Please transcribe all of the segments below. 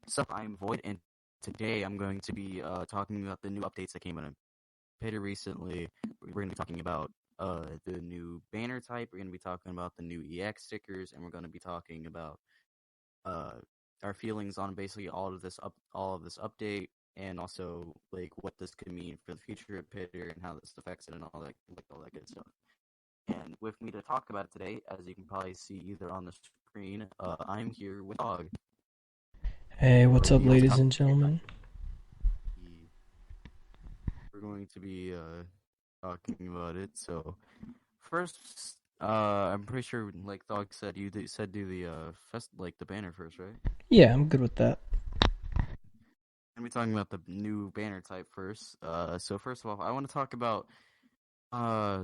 So I'm Void, and today I'm going to be talking about the new updates that came in Twitter recently. We're going to be talking about the new banner type. We're going to be talking about the new EX stickers, and we're going to be talking about uh, our feelings on basically all of this update, and also like what this could mean for the future of Twitter and how this affects it, and all that good stuff. And with me to talk about it today, as you can probably see either on the screen, I'm here with Dog. Hey, what's So up, we also ladies talk and gentlemen? we're going to be talking about it. So first, I'm pretty sure, like Dog said, said do the the banner first, right? Yeah, I'm good with that. I'm gonna be talking about the new banner type first. So first of all, I want to talk about uh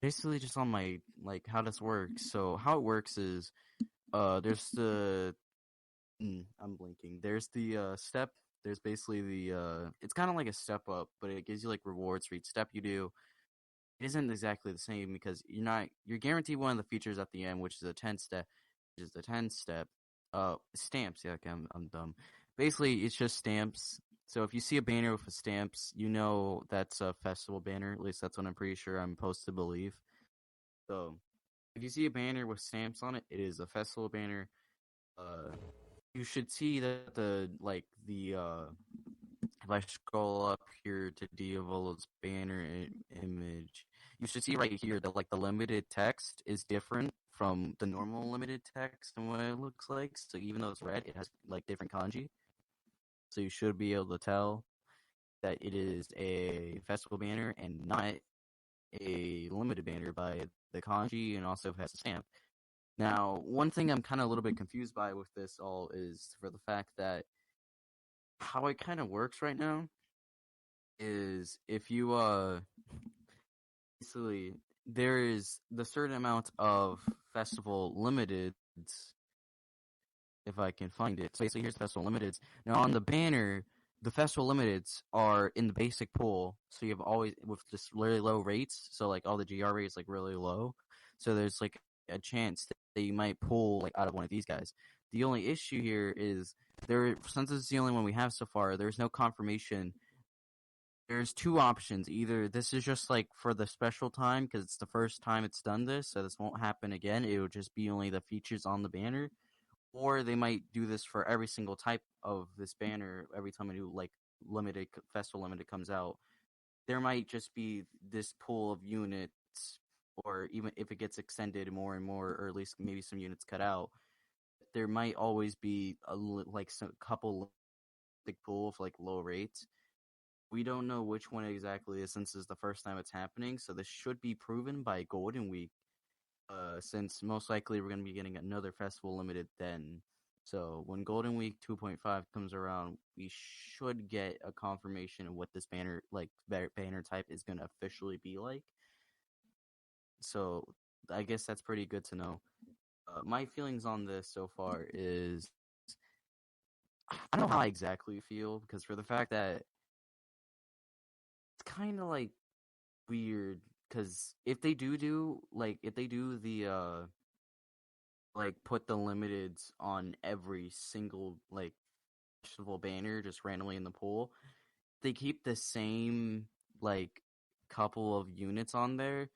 basically just on my like how this works. So how it works is there's I'm blinking. There's the step. There's basically the it's kind of like a step up, but it gives you like rewards for each step you do. It isn't exactly the same because you're guaranteed one of the features at the end, which is a 10 step, which is the 10 step stamps. Yeah, okay, I'm dumb. Basically, it's just stamps. So if you see a banner with stamps, you know that's a festival banner. At least that's what I'm pretty sure I'm supposed to believe. So if you see a banner with stamps on it, it is a festival banner. Uh, you should see that if I scroll up here to Diavolo's banner image, you should see right here that like the limited text is different from the normal limited text and what it looks like. So even though it's red, it has like different kanji. So you should be able to tell that it is a festival banner and not a limited banner by the kanji, and also has a stamp. Now, one thing I'm kind of a little bit confused by with this all is for the fact that how it kind of works right now is if you basically there is the certain amount of festival limiteds, if I can find it. So basically here's the festival limiteds. Now on the banner, the festival limiteds are in the basic pool, so you have always with just really low rates, so like all the GR rates like really low. So there's like a chance that you might pull like out of one of these guys. The only issue here is since it's the only one we have so far, there's no confirmation. There's two options. Either this is just like for the special time because it's the first time it's done this, so this won't happen again. It will just be only the features on the banner, or they might do this for every single type of this banner every time a new like limited festival limited comes out. There might just be this pool of units, or even if it gets extended more and more, or at least maybe some units cut out. There might always be some couple big pool of like low rates. We don't know which one exactly is since it's the first time it's happening, so this should be proven by Golden Week, since most likely we're going to be getting another festival limited then. So when Golden Week 2.5 comes around, we should get a confirmation of what this banner type is going to officially be like. So I guess that's pretty good to know. My feelings on this so far is I don't know how I exactly feel because for the fact that it's kind of like weird because if they do the put the limiteds on every single like festival banner just randomly in the pool, they keep the same like couple of units on there.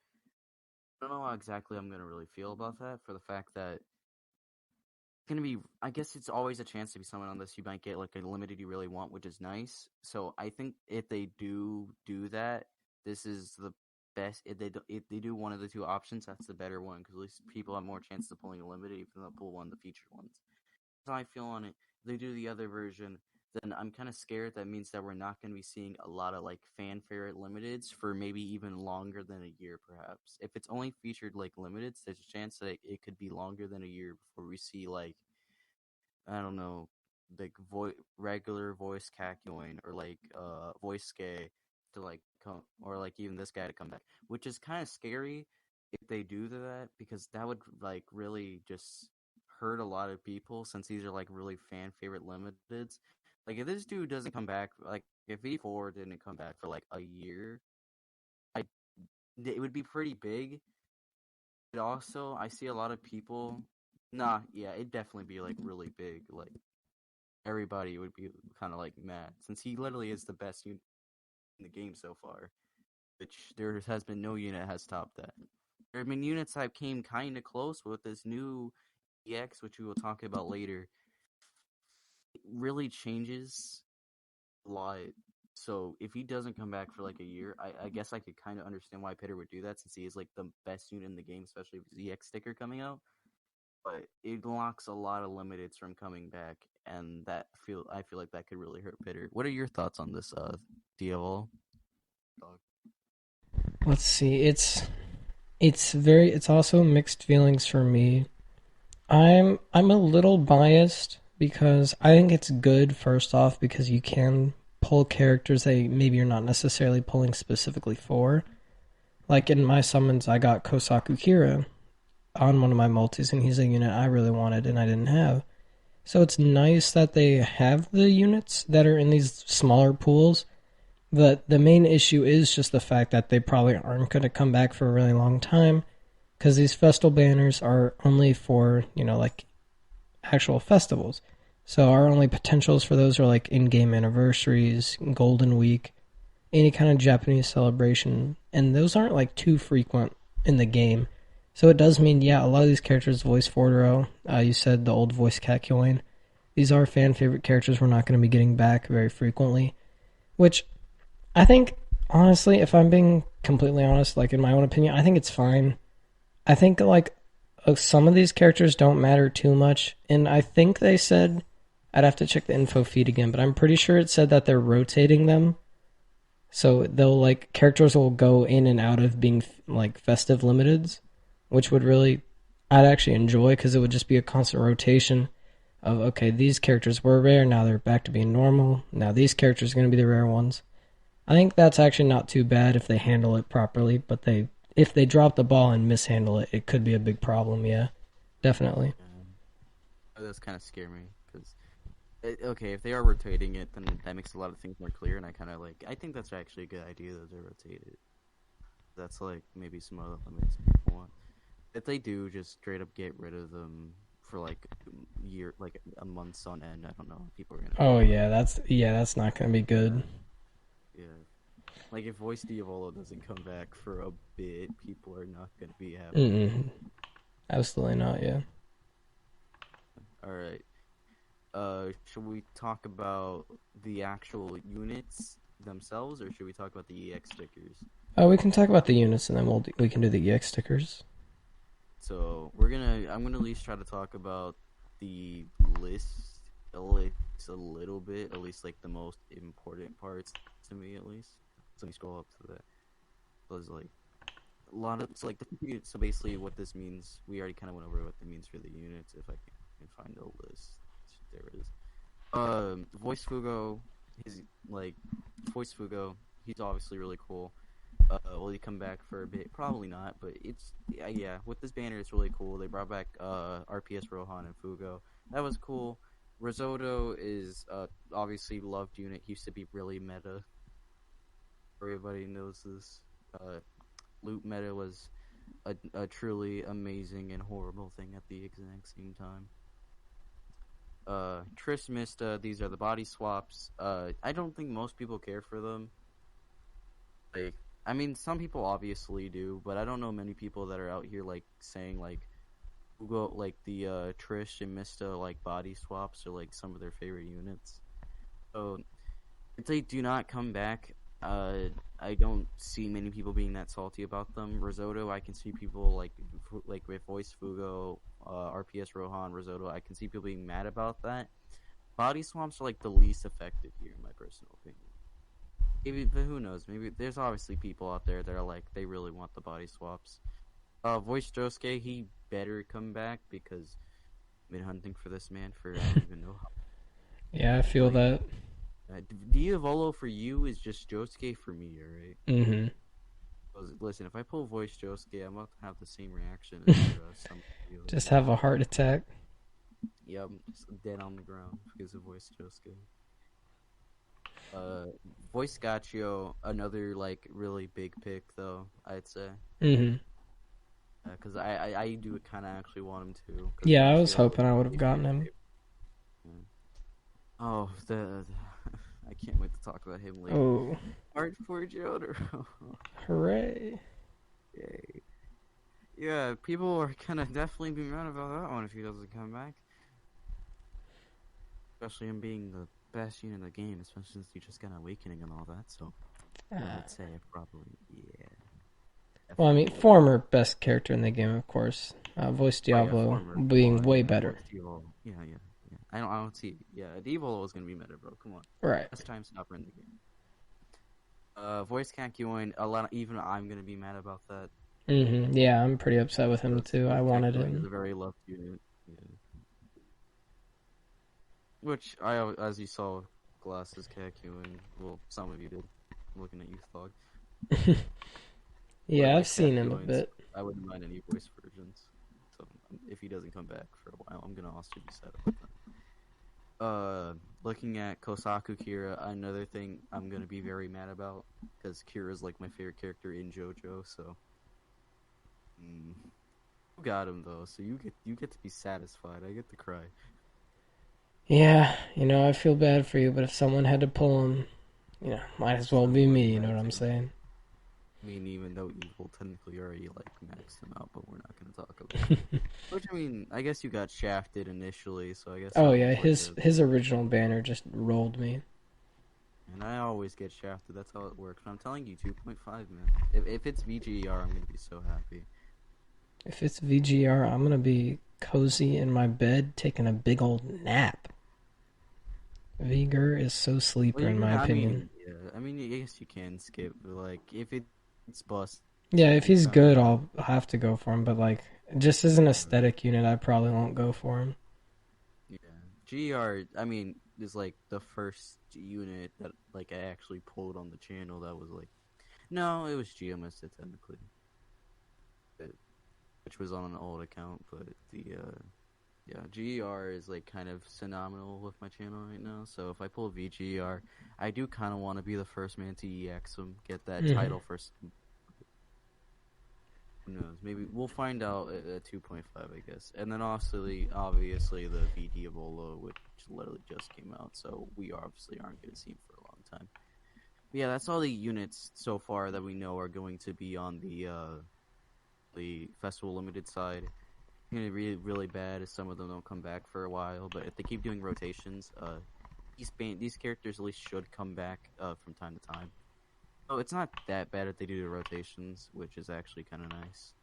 I don't know how exactly I'm gonna really feel about that for the fact that it's gonna be, I guess it's always a chance to be someone on this you might get like a limited you really want, which is nice. So I think if they do that, this is the best. If they do one of the two options, that's the better one because at least people have more chances of pulling a limited even though they'll pull one of the featured ones. That's how I feel on it. If they do the other version, then I'm kind of scared that means that we're not going to be seeing a lot of like fan favorite limiteds for maybe even longer than a year, perhaps. If it's only featured like limiteds, there's a chance that it could be longer than a year before we see like I don't know, like regular voice Kakyoin or like voice Gay to like come, or like even this guy to come back, which is kind of scary if they do that because that would like really just hurt a lot of people since these are like really fan favorite limiteds. Like if this dude doesn't come back, like if V4 didn't come back for like a year, I it would be pretty big. But also, I see a lot of people. Nah, yeah, it'd definitely be like really big. Like everybody would be kind of like mad since he literally is the best unit in the game so far, which there has been no unit has topped that. There have been units that came kind of close with this new EX, which we will talk about later. It really changes a lot. So if he doesn't come back for like a year, I guess I could kind of understand why Pitter would do that since he is like the best unit in the game, especially with the EX sticker coming out. But it locks a lot of limiteds from coming back, and I feel like that could really hurt Pitter. What are your thoughts on this, Diavolo? Let's see. It's also mixed feelings for me. I'm a little biased because I think it's good first off because you can pull characters that maybe you're not necessarily pulling specifically for. Like in my summons, I got Kosaku Kira on one of my multis, and he's a unit I really wanted and I didn't have. So it's nice that they have the units that are in these smaller pools. But the main issue is just the fact that they probably aren't going to come back for a really long time because these festal banners are only for, like actual festivals. So our only potentials for those are like in-game anniversaries, Golden Week, any kind of Japanese celebration, and those aren't like too frequent in the game. So it does mean, yeah, a lot of these characters voice Fordero. You said the old voice Kakyoin. These are fan favorite characters we're not going to be getting back very frequently, which I think, honestly, if I'm being completely honest, like in my own opinion, I think it's fine. I think like some of these characters don't matter too much, and I think they said I'd have to check the info feed again, but I'm pretty sure it said that they're rotating them, so they'll like characters will go in and out of being like festive limiteds, which would really I'd actually enjoy because it would just be a constant rotation of okay, these characters were rare, now they're back to being normal. Now these characters are going to be the rare ones. I think that's actually not too bad if they handle it properly, but if they drop the ball and mishandle it, it could be a big problem. Yeah, definitely. That does kind of scare me because okay, if they are rotating it, then that makes a lot of things more clear, and I think that's actually a good idea that they rotate it. That's like maybe some other limits people want. If they do, just straight up get rid of them for like like a months on end. I don't know. People are gonna be Oh mad. that's not gonna be good. Yeah, like if Ft.Diavolo doesn't come back for a bit, people are not gonna be happy. Mm-mm. Absolutely not. Yeah. All right. Should we talk about the actual units themselves, or should we talk about the EX stickers? We can talk about the units and then we can do the EX stickers. So I'm gonna at least try to talk about the list at least a little bit, at least like the most important parts to me at least. So let me scroll up to that. So there's like a lot of so basically what this means. We already kind of went over what it means for the units. If I can find a list, there it is. Voice Fugo, his like Voice Fugo. He's obviously really cool. Will he come back for a bit? Probably not, but it's yeah. With this banner, it's really cool. They brought back RPS Rohan and Fugo. That was cool. Risotto is obviously loved unit. He used to be really meta. Everybody knows this. Loot meta was a truly amazing and horrible thing at the exact same time. Triss Mista, these are the body swaps. I don't think most people care for them. Like, I mean, some people obviously do, but I don't know many people that are out here like saying like Google like the Trish and Mista like body swaps are like some of their favorite units. So if they do not come back, I don't see many people being that salty about them. Risotto, I can see people like with Voice Fugo, RPS Rohan, Risotto. I can see people being mad about that. Body swaps are like the least effective here, in my personal opinion. Maybe, but who knows? Maybe there's obviously people out there that are like they really want the body swaps. Voice Josuke, he better come back because I've been hunting for this man for I don't even know how. Yeah, I feel Like, that. Diavolo for you is just Josuke for me, alright? Mm-hmm. Listen, if I pull Voice Josuke, I'm about to have the same reaction as some people. Just have a heart attack. Yeah, I'm just dead on the ground because of Voice Josuke. Voice Gachio, another like really big pick though, I'd say. Mm-hmm. Because I do kind of actually want him to. Because Yeah, I Gachio was is hoping I would have my gotten him. favorite. Oh, the I can't wait to talk about him later. Oh, Art for Jojo. hooray. Yay. Yeah, people are gonna definitely be mad about that one if he doesn't come back. Especially him being the best unit in the game, especially since he just got Awakening and all that. So I Uh, would say probably, yeah, well, I mean, definitely. former best character in the game, of course. Voice Oh yeah, Diablo former. Come being on, way yeah, better. voice Diavolo. Yeah, yeah, yeah. I don't see. Yeah, Diavolo was gonna be meta, bro. Come on, Right. best time stopper in the game. Voice can't queuing. A lot. Even I'm gonna be mad about that. Yeah, I'm pretty upset with him Because too. I voice can't wanted queuing is him. a very loved unit. Yeah. Which as you saw, glasses can't queuing. Well, some of you did. Looking at you, Thog. But Yeah, I've like cat seen him a queuings, bit. I wouldn't mind any voice versions. So if he doesn't come back for a while, I'm gonna also be sad about that. Looking at Kosaku Kira, another thing I'm gonna be very mad about because Kira's like my favorite character in JoJo. So, you got him though, so you get to be satisfied. I get to cry. Yeah, I feel bad for you, but if someone had to pull him, might as well be Someone me, you know had what I'm to. saying? I mean, even though Evil technically already like maxed him out, but we're not gonna talk about that. Which I mean, I guess you got shafted initially, so I guess Oh that yeah, was like his a. his original banner just rolled me. And I always get shafted. That's how it works. But I'm telling you, 2.5, man. If it's VGER, I'm gonna be so happy. If it's VGR, I'm gonna be cozy in my bed taking a big old nap. Vigor is so Well, sleeper you in can. my I opinion. mean, yeah. I mean, I guess you can skip. But like, if it's bust, Yeah, if you he's kind of good, want. I'll have to go for him. But like, just as an Uh, aesthetic unit, I probably won't go for him. yeah. GR. I mean, is like the first unit that like I actually pulled on the channel. That was like, no, it was GMS technically, but- which was on an old account. But the yeah, GER is like kind of phenomenal with my channel right now. So if I pull VGER, I do kind of want to be the first man to EX him, get that Hmm. title first. Who knows? Maybe we'll find out at 2.5, I guess. And then obviously the Ft.Diavolo, which literally just came out, so we obviously aren't going to see him for a long time. But yeah, that's all the units so far that we know are going to be on the Festival Limited side. Gonna be really really bad if some of them don't come back for a while. But if they keep doing rotations, these characters at least should come back from time to time. So it's not that bad if they do the rotations, which is actually kind of nice.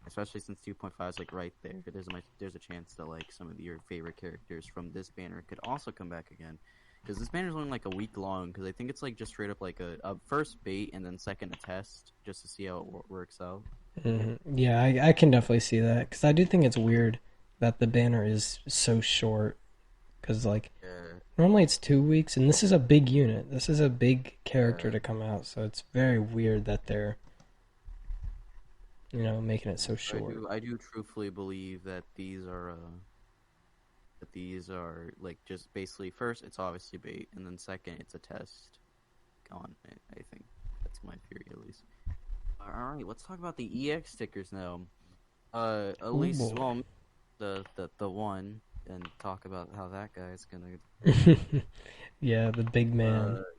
Especially since 2.5 is like right there. There's a chance that like some of your favorite characters from this banner could also come back again. Because this banner is only like a week long. Because I think it's like just straight up like a first bait and then second a test just to see how it works out. Yeah, I can definitely see that because I do think it's weird that the banner is so short. Because like Yeah, normally it's 2 weeks, and this is a big unit. This is a big character yeah. to come out, so it's very weird that they're making it Yeah, so so short. I do truthfully believe that these are like just basically first it's obviously bait and then second it's a test on it. I think that's my theory at least. All right, let's talk about the EX stickers now. At Oh least boy. well the one and talk about how that guy is gonna. Yeah, the big man. Uh,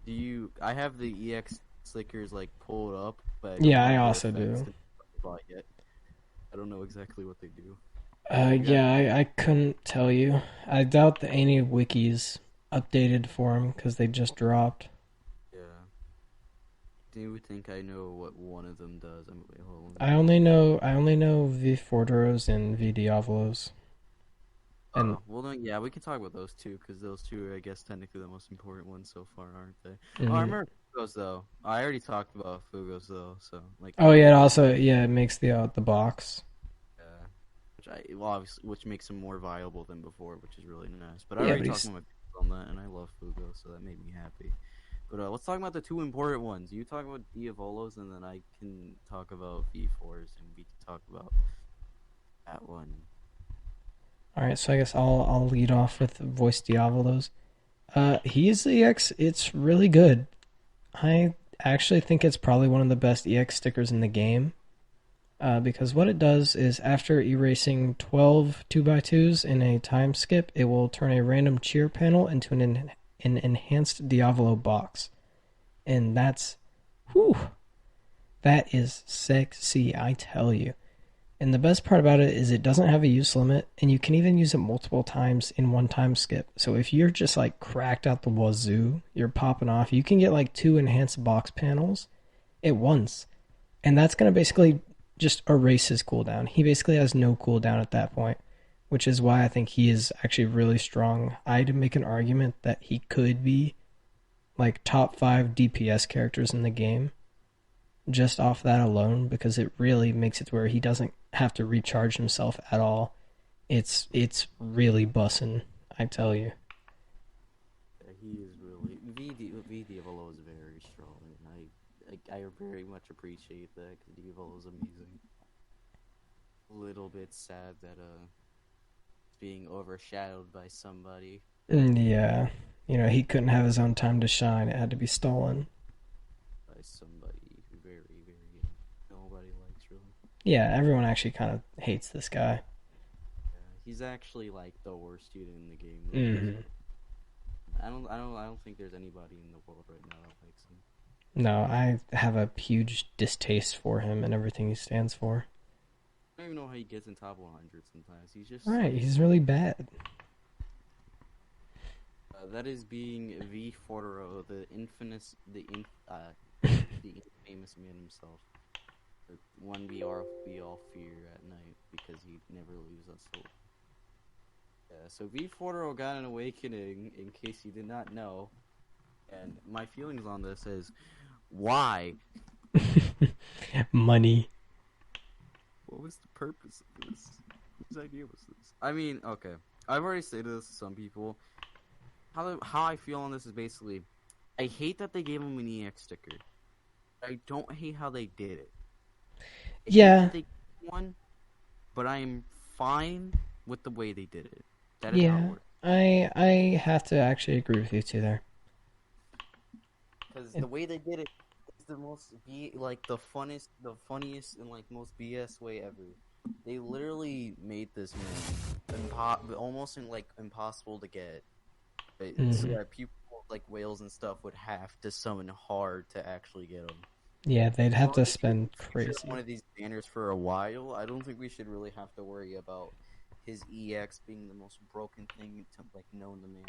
do you? I have the EX stickers like pulled up, but I don't Yeah, I have their also effects do. to bought yet. I don't know exactly what they do. You got Yeah, I couldn't tell you. I doubt that any wikis updated for him because they just dropped. yeah. Do you think I know what one of them does? Wait, hold on, let me I only know V Forderos and V Diavolos. And well then, yeah, we can talk about those two because those two are, I guess, technically the most important ones so far, aren't they? Oh, I mhm. remember Fugos though. I already talked about Fugos though, so like Oh I yeah, it did talk also it makes the box. uh, which I well obviously which makes him more viable than before, which is really nice. But I Yeah, already but talked he's about my feelings on that, and I love Fugo, so that made me happy. But let's talk about the two important ones. You talk about Diavolos, and then I can talk about V4s, and we can talk about that one. all right. So I guess I'll lead off with Voice Diavolos. He's the EX. It's really good. I actually think it's probably one of the best EX stickers in the game. because what it does is after erasing 12 2x2s in a time skip, it will turn a random cheer panel into an enhanced Diavolo box. And whew, that is sexy, I tell you. And the best part about it is it doesn't have a use limit, and you can even use it multiple times in one time skip. So if you're just like cracked out the wazoo, you're popping off, you can get like two enhanced box panels at once. And that's going to basically just erase his cooldown. He basically has no cooldown at that point, which is why I think he is actually really strong. I'd make an argument that he could be like top 5 DPS characters in the game just off that alone, because it really makes it to where he doesn't have to recharge himself at all. It's really bussin', I tell you. He is really V Diavolo is very strong, and I very much appreciate that because Diavolo is amazing. A little bit sad that being overshadowed by somebody. Yeah, he couldn't have his own time to shine. It had to be stolen. By somebody who very nobody likes really. Yeah, everyone actually kind of hates this guy. Yeah, he's actually like the worst student in the game. Really. Mm-hmm. I don't think there's anybody in the world right now that likes him. No, I have a huge distaste for him and everything he stands for. I don't even know how he gets in top 100 sometimes. He's just Right, he's really bad. that is being V Fortero, the infamous man himself. The one we all fear at night because he never leaves us alone. Yeah, so V Fortero got an awakening, in case you did not know. And my feelings on this is, why? Money. What was the purpose of this? Whose idea was this? I mean, okay. I've already stated this to some people. How I feel on this is basically, I hate that they gave him an EX sticker. I don't hate how they did it. I hate Yeah. that they gave him one, but I am fine with the way they did it. That is how it Yeah. works. I have to actually agree with you two there. Because the way they did it is the funniest, and like most BS way ever. They literally made this man almost impossible to get. So Mm-hmm. that people like whales and stuff would have to summon hard to actually get them. Yeah, they'd As have long to as he spend featured on one crazy. of these banners for a while, I don't think we should really have to worry about his EX being the most broken thing known to man.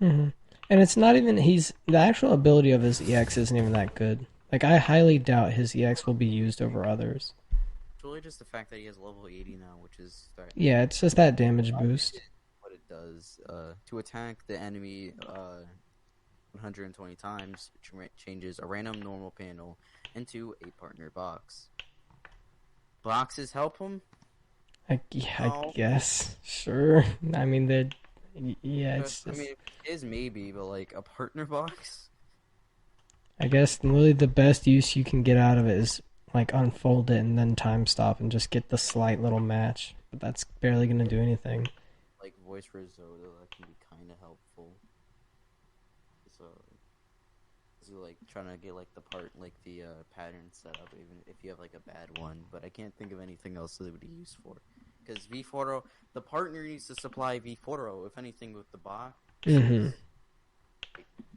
Mm-hmm. And it's not even the actual ability of his EX isn't even that good. Like I highly doubt his EX will be used over others. It's really just the fact that he has level 80 now, which is Yeah, it's just that damage boost. what it does. To attack the enemy 120 times, changes a random normal panel into a partner box. Boxes help him? I No. guess. Sure. I mean, yeah, it's I mean, just. it is maybe, but like a partner box? I guess really the best use you can get out of it is like unfold it and then time stop and just get the slight little match. But that's barely gonna do anything. Like voice risotto, that can be kind of helpful. So, like trying to get like the pattern set up, even if you have like a bad one. But I can't think of anything else that it would be used for. Because V4O, the partner needs to supply V4O, if anything, with the box. Mm-hmm.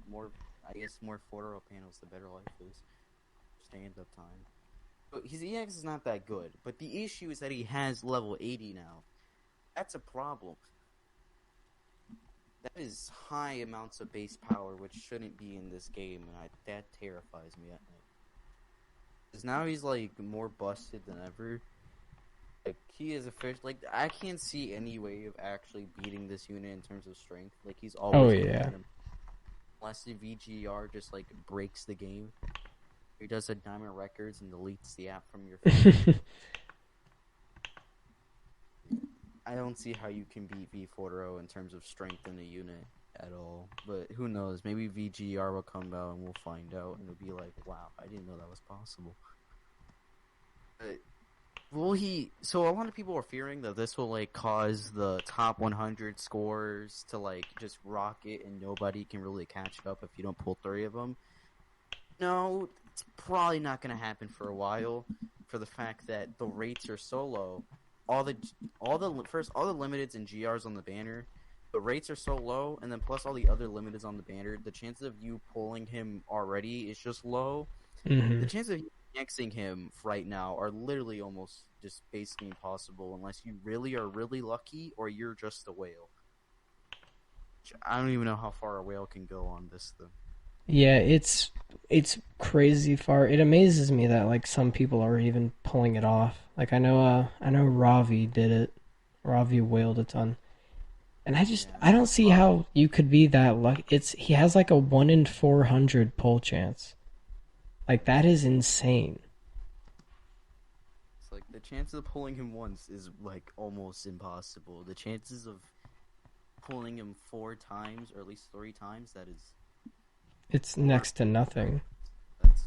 More, I guess, more 4O panels, the better life is. Stand up time. But his EX is not that good. But the issue is that he has level 80 now. That's a problem. That is high amounts of base power, which shouldn't be in this game, and that terrifies me at night. Because now he's like more busted than ever. Like he is a fish. Like I can't see any way of actually beating this unit in terms of strength. Like he's Oh always gonna yeah. get him. Unless the VGR just like breaks the game. He does a diamond records and deletes the app from your phone. I don't see how you can beat V4O in terms of strength in a unit at all. But who knows? Maybe VGR will come out and we'll find out, and it'll be like, wow, I didn't know that was possible. But so a lot of people are fearing that this will like cause the top 100 scores to like just rocket and nobody can really catch up if you don't pull 3 of them. No, it's probably not going to happen for a while. for the fact that the rates are so low. All the all the limiteds and GRs on the banner, the rates are so low, and then plus all the other limiteds on the banner, the chances of you pulling him already is just low. The Hmm. chances of you Xing him right now are literally almost just basically impossible unless you really are really lucky or you're just a whale. I don't even know how far a whale can go on this thing. Yeah, it's crazy far. It amazes me that like some people are even pulling it off. Like I know Ravi did it. Ravi wailed a ton. And Yeah, I don't see Rob. how you could be that lucky. It's he has like a 1 in 400 pull chance. Like that is insane. It's like the chances of pulling him once is like almost impossible. The chances of pulling him 4 times or at least 3 times, that is It's four next to nothing. that's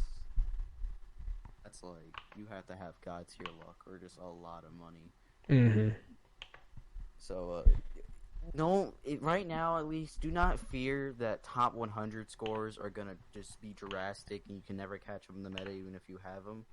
that's like you have to have god tier luck or just a lot of money. Mhm. So no, right now at least, do not fear that top 100 scores are gonna just be drastic and you can never catch them in the meta even if you have them.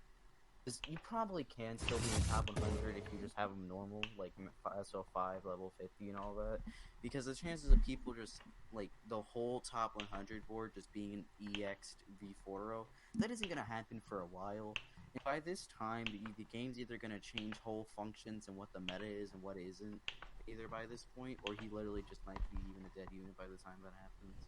You probably can still be in top 100 if you just have them normal, like SO5, level 50, and all that. Because the chances of people just, like, the whole top 100 board just being an EX'd V4-0, that isn't going to happen for a while. And by this time, the game's either going to change whole functions and what the meta is and what isn't, either by this point, or he literally just might be even a dead unit by the time that happens.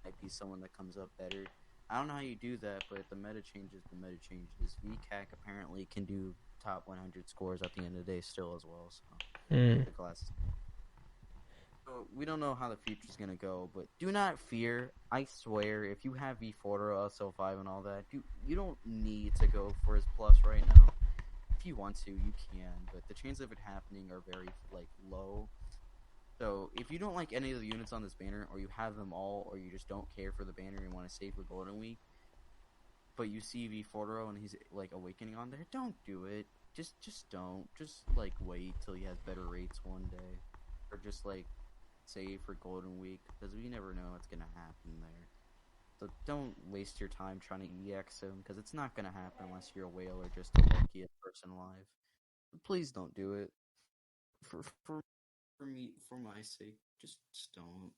Might be someone that comes up better. I don't know how you do that, but the meta changes. The meta changes. VCAC apparently can do top 100 scores at the end of the day still as well. So Mm. the class. So we don't know how the future's gonna go, but do not fear. I swear, if you have V4 or SL5 and all that, you don't need to go for his plus right now. If you want to, you can, but the chances of it happening are very like low. So if you don't like any of the units on this banner, or you have them all, or you just don't care for the banner and want to save for Golden Week, but you see V4 and he's like awakening on there, don't do it. Just don't. Just like wait till he has better rates one day, or just like save for Golden Week because we never know what's gonna happen there. So don't waste your time trying to EX him because it's not gonna happen unless you're a whale or just the luckiest person alive. Please don't do it. For for for me, for my sake, just don't.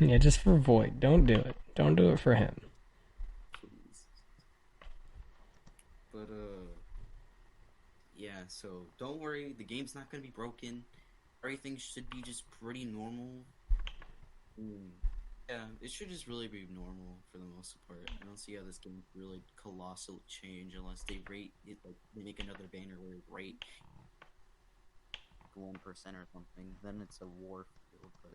Yeah, just for Void. Don't do it. Don't do it for him. Please. But yeah, so don't worry, the game's not gonna be broken. Everything should be just pretty normal. Mm. Yeah, it should just really be normal for the most part. I don't see how this game could really colossal change unless they rate it like they make another banner where it rate 1% or something. Then it's a war field, but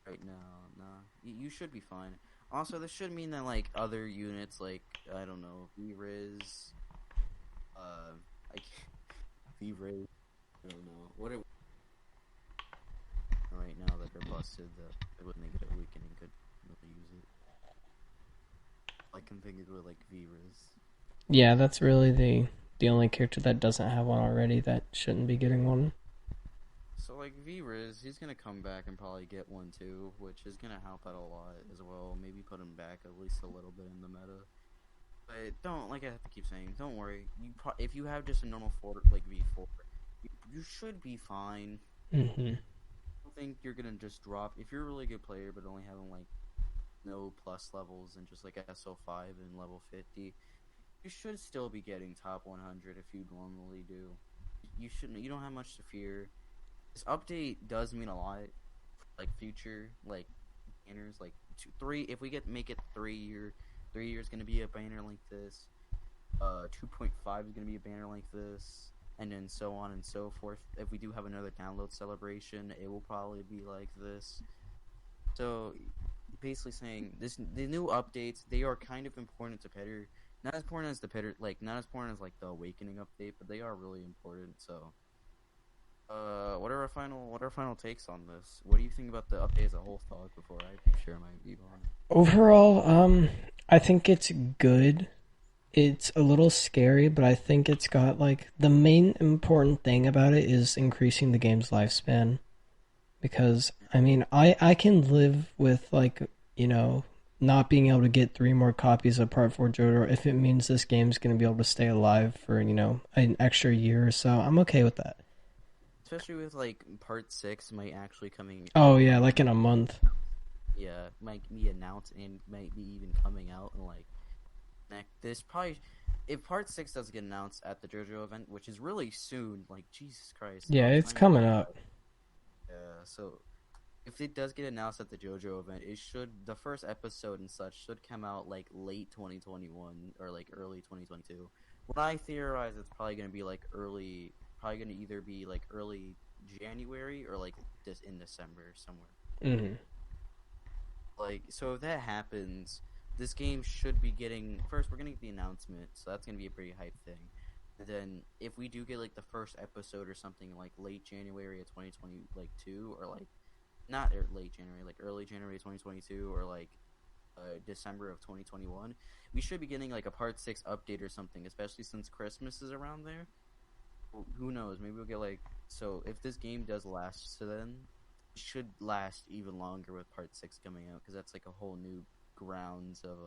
right now, nah. You should be fine. Also, this should mean that like other units, like I don't know, V-Riz, like V-Riz, I don't know, what are right now that are busted that with negative weakening could really use it. I can think of like V-Riz. Yeah, that's really the only character that doesn't have one already that shouldn't be getting one. So like V-Riz, he's gonna come back and probably get one too, which is gonna help out a lot as well. Maybe put him back at least a little bit in the meta. But don't, like I have to keep saying, don't worry. If you have just a normal four like V4, you should be fine. Hmm. I don't think you're gonna just drop if you're a really good player, but only having like no plus levels and just like SO5 and level 50. You should still be getting top 100 if you normally do. You shouldn't. You don't have much to fear. This update does mean a lot, like future like banners, like 3. If we make it 3 year, 3 years gonna be a banner like this. 2.5 is gonna be a banner like this, and then so on and so forth. If we do have another download celebration, it will probably be like this. So basically saying the new updates, they are kind of important to Petter. Not as important as the Petter, like not as important as like the Awakening update, but they are really important. So what are our final takes on this? What do you think about the update as a whole thought before I share my view on it? Overall, I think it's good. It's a little scary, but I think it's got like the main important thing about it is increasing the game's lifespan. Because I mean, I can live with like you know not being able to get 3 more copies of Part 4 Jojo if it means this game's going to be able to stay alive for, an extra year or so. I'm okay with that. Especially with like part six might actually Oh, yeah, might like be in a month. yeah, might be announced and might be even coming out and like this probably if part six does get announced at the JoJo event, which is really soon, like Jesus Christ, Yeah, it's time coming flies. up. Yeah, so if it does get announced at the JoJo event, the first episode and such should come out like late 2021 or like early 2022. When I theorize, it's probably gonna be like probably gonna either be like early January or like this in December somewhere. Hmm. Like, so if that happens, this game should be getting first. We're gonna get the announcement, so that's gonna be a pretty hype thing. And then if we do get like the first episode or something like late January of 2020, like two or like not late January, like early January 2022 or like December of 2021, we should be getting like a part six update or something, especially since Christmas is around there. Who knows? Maybe we'll get like so if this game does last to then, it should last even longer with part six coming out because that's like a whole new grounds of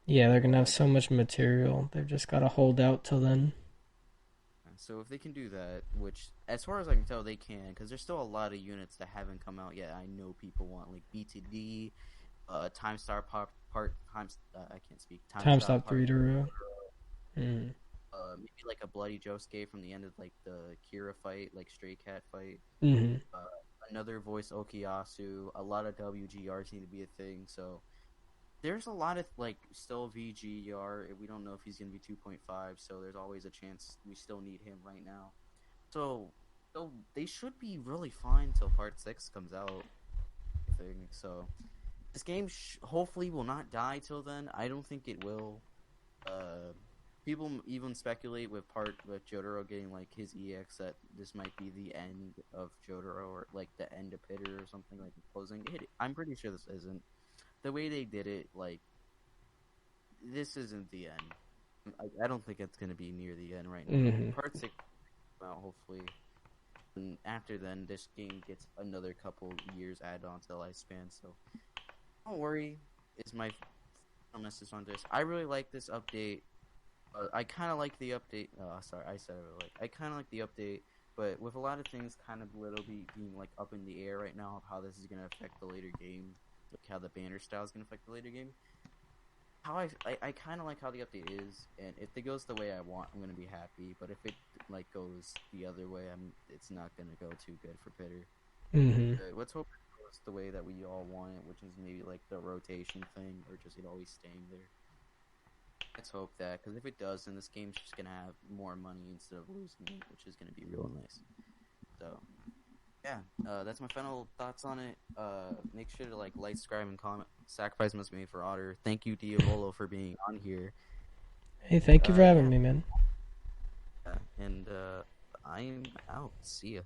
Yeah, they're going to have like so much material. They've just got to hold out till then. so if they can do that, which as far as I can tell they can, because there's still a lot of units that haven't come out yet. I know people want like BTD, Time Star Pop part times I can't speak Time Time Stop stop Part 3 to row. Mm. maybe like a Bloody Josuke from the end of like the Kira fight, like Stray Cat fight. Hmm. Uh, Another voice Okuyasu. A lot of WGRs need to be a thing. So there's a lot of like still VGR. We don't know if he's gonna be 2.5. So there's always a chance we still need him right now. So they should be really fine till Part Six comes out. I think so. This game hopefully will not die till then. I don't think it will. Uh, People even speculate with Jotaro getting like his EX that this might be the end of Jotaro or like the end of Pitter or something like closing. I'm pretty sure this isn't the way they did it. Like this isn't the end. I don't think it's gonna be near the end right now. Hmm. Part six will come out hopefully, and after then this game gets another couple years added on to the lifespan. So don't worry. Is my final message on this? I really like this update. I kind of like the update. Oh, sorry, I said it like I kind of like the update, but with a lot of things kind of being like up in the air right now of how this is gonna affect the later game, like how the banner style is gonna affect the later game. How I kind of like how the update is, and if it goes the way I want, I'm gonna be happy. But if it like goes the other way, it's not gonna go too good for Pitter. Hmm. Let's hope it goes the way that we all want it, which is maybe like the rotation thing, or just it always staying there. Let's hope that, because if it does, then this game's just gonna have more money instead of losing it, which is gonna be real nice. So, yeah, that's my final thoughts on it. Make sure to like, subscribe, and comment. Sacrifice must be made for Otter. Thank you, Diavolo, for being on here. Hey, thank you for having Yeah, me, man. and I'm out. See ya.